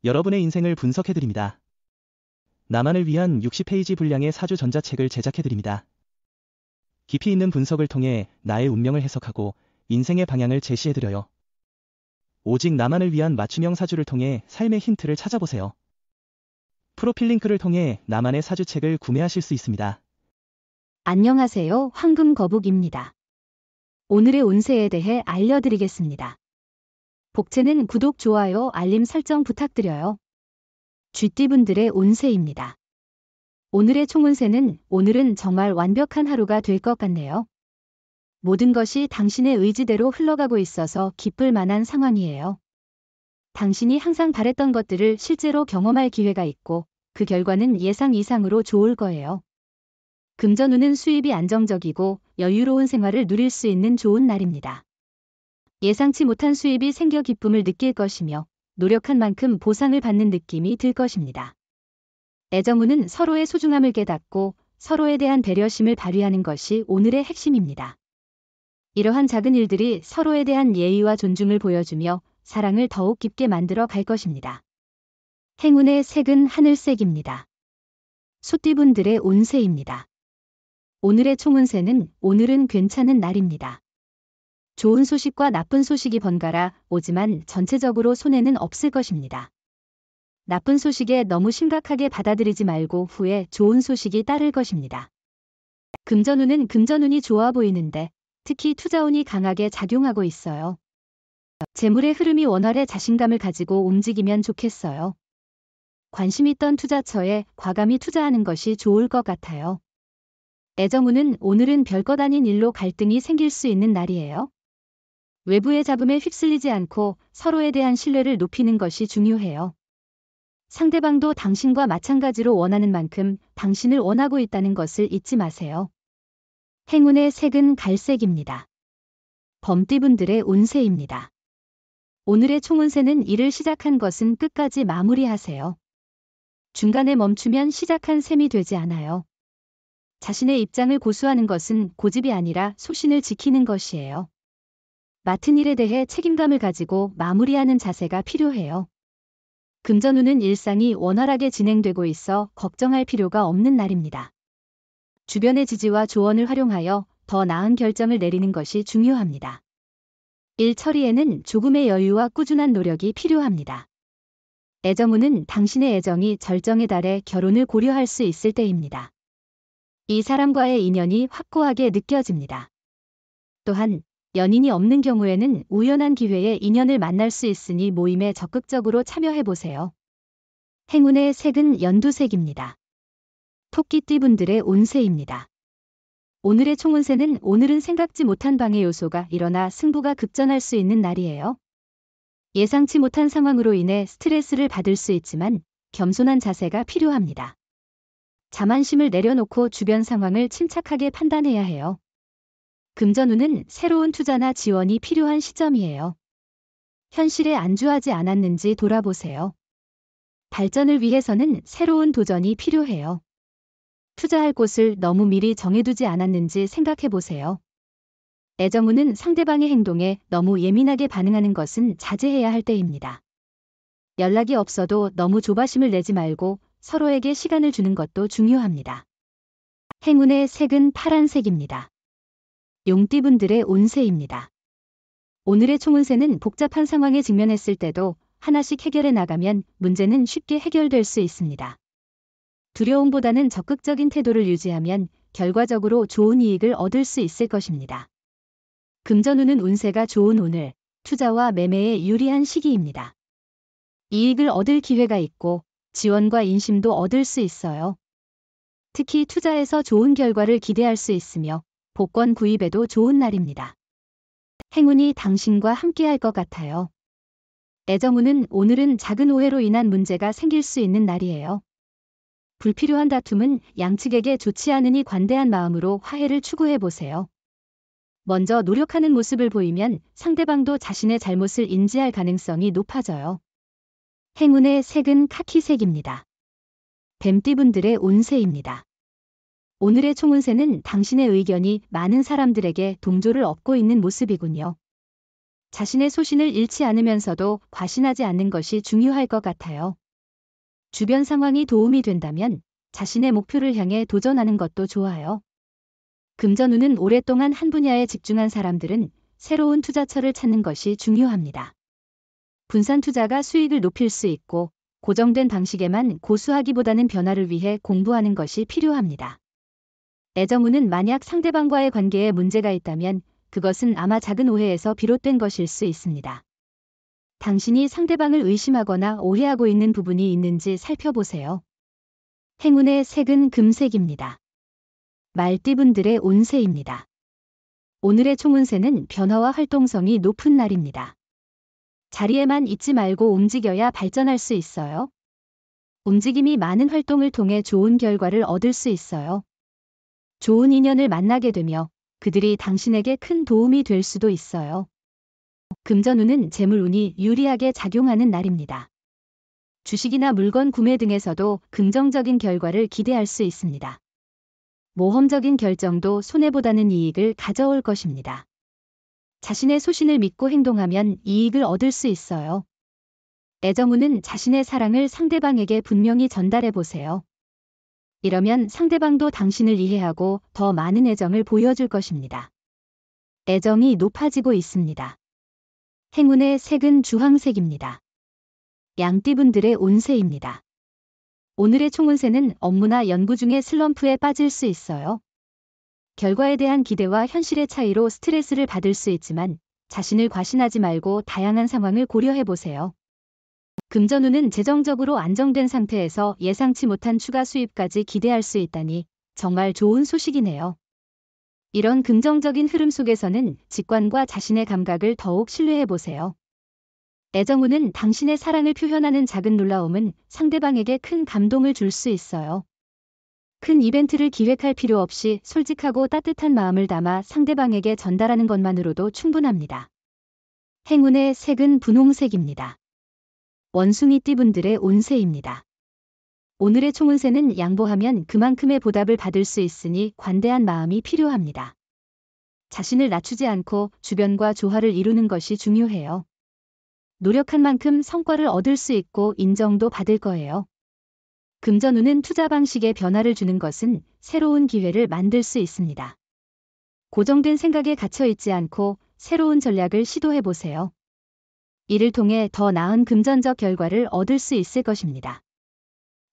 여러분의 인생을 분석해드립니다. 나만을 위한 60페이지 분량의 사주 전자책을 제작해드립니다. 깊이 있는 분석을 통해 나의 운명을 해석하고 인생의 방향을 제시해드려요. 오직 나만을 위한 맞춤형 사주를 통해 삶의 힌트를 찾아보세요. 프로필 링크를 통해 나만의 사주책을 구매하실 수 있습니다. 안녕하세요. 황금거북입니다. 오늘의 운세에 대해 알려드리겠습니다. 복채는 구독, 좋아요, 알림 설정 부탁드려요. 쥐띠분들의 운세입니다. 오늘의 총운세는 오늘은 정말 완벽한 하루가 될 것 같네요. 모든 것이 당신의 의지대로 흘러가고 있어서 기쁠 만한 상황이에요. 당신이 항상 바랬던 것들을 실제로 경험할 기회가 있고 그 결과는 예상 이상으로 좋을 거예요. 금전운은 수입이 안정적이고 여유로운 생활을 누릴 수 있는 좋은 날입니다. 예상치 못한 수입이 생겨 기쁨을 느낄 것이며 노력한 만큼 보상을 받는 느낌이 들 것입니다. 애정운은 서로의 소중함을 깨닫고 서로에 대한 배려심을 발휘하는 것이 오늘의 핵심입니다. 이러한 작은 일들이 서로에 대한 예의와 존중을 보여주며 사랑을 더욱 깊게 만들어 갈 것입니다. 행운의 색은 하늘색입니다. 소띠분들의 운세입니다. 오늘의 총운세는 오늘은 괜찮은 날입니다. 좋은 소식과 나쁜 소식이 번갈아 오지만 전체적으로 손해는 없을 것입니다. 나쁜 소식에 너무 심각하게 받아들이지 말고 후에 좋은 소식이 따를 것입니다. 금전운은 금전운이 좋아 보이는데 특히 투자운이 강하게 작용하고 있어요. 재물의 흐름이 원활해 자신감을 가지고 움직이면 좋겠어요. 관심 있던 투자처에 과감히 투자하는 것이 좋을 것 같아요. 애정운은 오늘은 별것 아닌 일로 갈등이 생길 수 있는 날이에요. 외부의 잡음에 휩쓸리지 않고 서로에 대한 신뢰를 높이는 것이 중요해요. 상대방도 당신과 마찬가지로 원하는 만큼 당신을 원하고 있다는 것을 잊지 마세요. 행운의 색은 갈색입니다. 범띠분들의 운세입니다. 오늘의 총운세는 일을 시작한 것은 끝까지 마무리하세요. 중간에 멈추면 시작한 셈이 되지 않아요. 자신의 입장을 고수하는 것은 고집이 아니라 소신을 지키는 것이에요. 맡은 일에 대해 책임감을 가지고 마무리하는 자세가 필요해요. 금전운은 일상이 원활하게 진행되고 있어 걱정할 필요가 없는 날입니다. 주변의 지지와 조언을 활용하여 더 나은 결정을 내리는 것이 중요합니다. 일 처리에는 조금의 여유와 꾸준한 노력이 필요합니다. 애정운은 당신의 애정이 절정에 달해 결혼을 고려할 수 있을 때입니다. 이 사람과의 인연이 확고하게 느껴집니다. 또한 연인이 없는 경우에는 우연한 기회에 인연을 만날 수 있으니 모임에 적극적으로 참여해보세요. 행운의 색은 연두색입니다. 토끼띠분들의 운세입니다. 오늘의 총운세는 오늘은 생각지 못한 방해 요소가 일어나 승부가 급전할 수 있는 날이에요. 예상치 못한 상황으로 인해 스트레스를 받을 수 있지만 겸손한 자세가 필요합니다. 자만심을 내려놓고 주변 상황을 침착하게 판단해야 해요. 금전운은 새로운 투자나 지원이 필요한 시점이에요. 현실에 안주하지 않았는지 돌아보세요. 발전을 위해서는 새로운 도전이 필요해요. 투자할 곳을 너무 미리 정해두지 않았는지 생각해보세요. 애정운은 상대방의 행동에 너무 예민하게 반응하는 것은 자제해야 할 때입니다. 연락이 없어도 너무 조바심을 내지 말고 서로에게 시간을 주는 것도 중요합니다. 행운의 색은 파란색입니다. 용띠분들의 운세입니다. 오늘의 총운세는 복잡한 상황에 직면했을 때도 하나씩 해결해 나가면 문제는 쉽게 해결될 수 있습니다. 두려움보다는 적극적인 태도를 유지하면 결과적으로 좋은 이익을 얻을 수 있을 것입니다. 금전운은 운세가 좋은 오늘, 투자와 매매에 유리한 시기입니다. 이익을 얻을 기회가 있고 지원과 인심도 얻을 수 있어요. 특히 투자에서 좋은 결과를 기대할 수 있으며 복권 구입에도 좋은 날입니다. 행운이 당신과 함께할 것 같아요. 애정운은 오늘은 작은 오해로 인한 문제가 생길 수 있는 날이에요. 불필요한 다툼은 양측에게 좋지 않으니 관대한 마음으로 화해를 추구해보세요. 먼저 노력하는 모습을 보이면 상대방도 자신의 잘못을 인지할 가능성이 높아져요. 행운의 색은 카키색입니다. 뱀띠분들의 운세입니다. 오늘의 총운세는 당신의 의견이 많은 사람들에게 동조를 얻고 있는 모습이군요. 자신의 소신을 잃지 않으면서도 과신하지 않는 것이 중요할 것 같아요. 주변 상황이 도움이 된다면 자신의 목표를 향해 도전하는 것도 좋아요. 금전운은 오랫동안 한 분야에 집중한 사람들은 새로운 투자처를 찾는 것이 중요합니다. 분산 투자가 수익을 높일 수 있고 고정된 방식에만 고수하기보다는 변화를 위해 공부하는 것이 필요합니다. 애정운은 만약 상대방과의 관계에 문제가 있다면 그것은 아마 작은 오해에서 비롯된 것일 수 있습니다. 당신이 상대방을 의심하거나 오해하고 있는 부분이 있는지 살펴보세요. 행운의 색은 금색입니다. 말띠분들의 운세입니다. 오늘의 총운세는 변화와 활동성이 높은 날입니다. 자리에만 있지 말고 움직여야 발전할 수 있어요. 움직임이 많은 활동을 통해 좋은 결과를 얻을 수 있어요. 좋은 인연을 만나게 되며 그들이 당신에게 큰 도움이 될 수도 있어요. 금전운은 재물운이 유리하게 작용하는 날입니다. 주식이나 물건 구매 등에서도 긍정적인 결과를 기대할 수 있습니다. 모험적인 결정도 손해보다는 이익을 가져올 것입니다. 자신의 소신을 믿고 행동하면 이익을 얻을 수 있어요. 애정운은 자신의 사랑을 상대방에게 분명히 전달해 보세요. 이러면 상대방도 당신을 이해하고 더 많은 애정을 보여줄 것입니다. 애정이 높아지고 있습니다. 행운의 색은 주황색입니다. 양띠분들의 운세입니다. 오늘의 총운세는 업무나 연구 중에 슬럼프에 빠질 수 있어요. 결과에 대한 기대와 현실의 차이로 스트레스를 받을 수 있지만 자신을 과신하지 말고 다양한 상황을 고려해 보세요. 금전운은 재정적으로 안정된 상태에서 예상치 못한 추가 수입까지 기대할 수 있다니 정말 좋은 소식이네요. 이런 긍정적인 흐름 속에서는 직관과 자신의 감각을 더욱 신뢰해 보세요. 애정운은 당신의 사랑을 표현하는 작은 놀라움은 상대방에게 큰 감동을 줄 수 있어요. 큰 이벤트를 기획할 필요 없이 솔직하고 따뜻한 마음을 담아 상대방에게 전달하는 것만으로도 충분합니다. 행운의 색은 분홍색입니다. 원숭이띠분들의 운세입니다. 오늘의 총운세는 양보하면 그만큼의 보답을 받을 수 있으니 관대한 마음이 필요합니다. 자신을 낮추지 않고 주변과 조화를 이루는 것이 중요해요. 노력한 만큼 성과를 얻을 수 있고 인정도 받을 거예요. 금전운은 투자 방식에 변화를 주는 것은 새로운 기회를 만들 수 있습니다. 고정된 생각에 갇혀 있지 않고 새로운 전략을 시도해 보세요. 이를 통해 더 나은 금전적 결과를 얻을 수 있을 것입니다.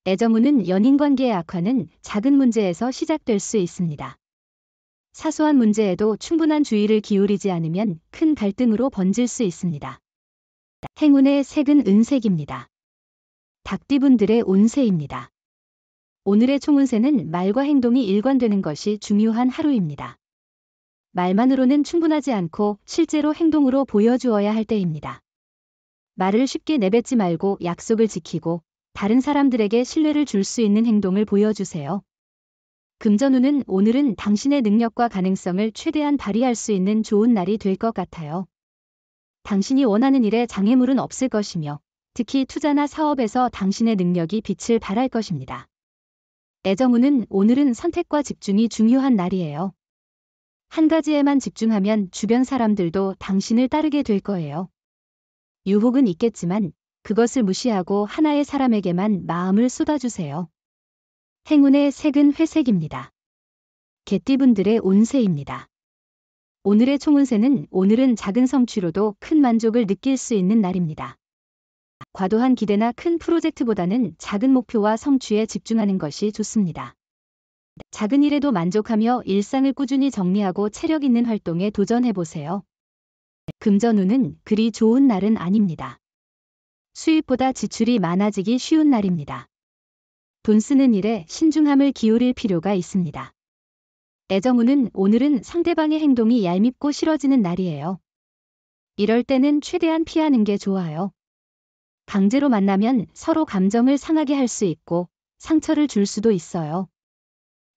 애정운은 연인관계의 악화는 작은 문제에서 시작될 수 있습니다. 사소한 문제에도 충분한 주의를 기울이지 않으면 큰 갈등으로 번질 수 있습니다. 행운의 색은 은색입니다. 닭띠분들의 운세입니다. 오늘의 총운세는 말과 행동이 일관되는 것이 중요한 하루입니다. 말만으로는 충분하지 않고 실제로 행동으로 보여주어야 할 때입니다. 말을 쉽게 내뱉지 말고 약속을 지키고 다른 사람들에게 신뢰를 줄 수 있는 행동을 보여주세요. 금전운은 오늘은 당신의 능력과 가능성을 최대한 발휘할 수 있는 좋은 날이 될 것 같아요. 당신이 원하는 일에 장애물은 없을 것이며 특히 투자나 사업에서 당신의 능력이 빛을 발할 것입니다. 애정운은 오늘은 선택과 집중이 중요한 날이에요. 한 가지에만 집중하면 주변 사람들도 당신을 따르게 될 거예요. 유혹은 있겠지만 그것을 무시하고 하나의 사람에게만 마음을 쏟아주세요. 행운의 색은 회색입니다. 개띠분들의 운세입니다. 오늘의 총운세는 오늘은 작은 성취로도 큰 만족을 느낄 수 있는 날입니다. 과도한 기대나 큰 프로젝트보다는 작은 목표와 성취에 집중하는 것이 좋습니다. 작은 일에도 만족하며 일상을 꾸준히 정리하고 체력 있는 활동에 도전해보세요. 금전운은 그리 좋은 날은 아닙니다. 수입보다 지출이 많아지기 쉬운 날입니다. 돈 쓰는 일에 신중함을 기울일 필요가 있습니다. 애정운은 오늘은 상대방의 행동이 얄밉고 싫어지는 날이에요. 이럴 때는 최대한 피하는 게 좋아요. 강제로 만나면 서로 감정을 상하게 할 수 있고 상처를 줄 수도 있어요.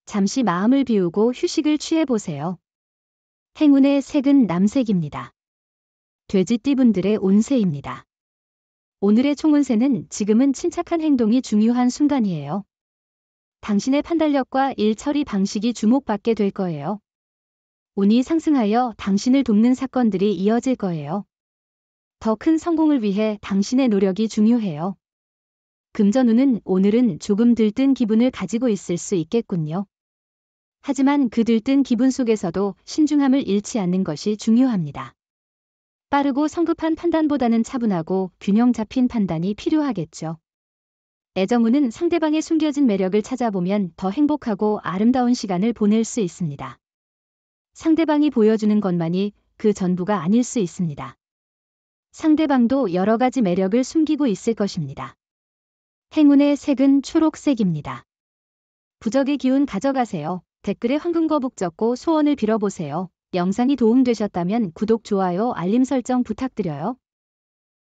잠시 마음을 비우고 휴식을 취해보세요. 행운의 색은 남색입니다. 돼지띠분들의 운세입니다. 오늘의 총운세는 지금은 침착한 행동이 중요한 순간이에요. 당신의 판단력과 일 처리 방식이 주목받게 될 거예요. 운이 상승하여 당신을 돕는 사건들이 이어질 거예요. 더 큰 성공을 위해 당신의 노력이 중요해요. 금전운은 오늘은 조금 들뜬 기분을 가지고 있을 수 있겠군요. 하지만 그 들뜬 기분 속에서도 신중함을 잃지 않는 것이 중요합니다. 빠르고 성급한 판단보다는 차분하고 균형 잡힌 판단이 필요하겠죠. 애정운은 상대방의 숨겨진 매력을 찾아보면 더 행복하고 아름다운 시간을 보낼 수 있습니다. 상대방이 보여주는 것만이 그 전부가 아닐 수 있습니다. 상대방도 여러 가지 매력을 숨기고 있을 것입니다. 행운의 색은 초록색입니다. 부적의 기운 가져가세요. 댓글에 황금거북 적고 소원을 빌어보세요. 영상이 도움되셨다면 구독, 좋아요, 알림 설정 부탁드려요.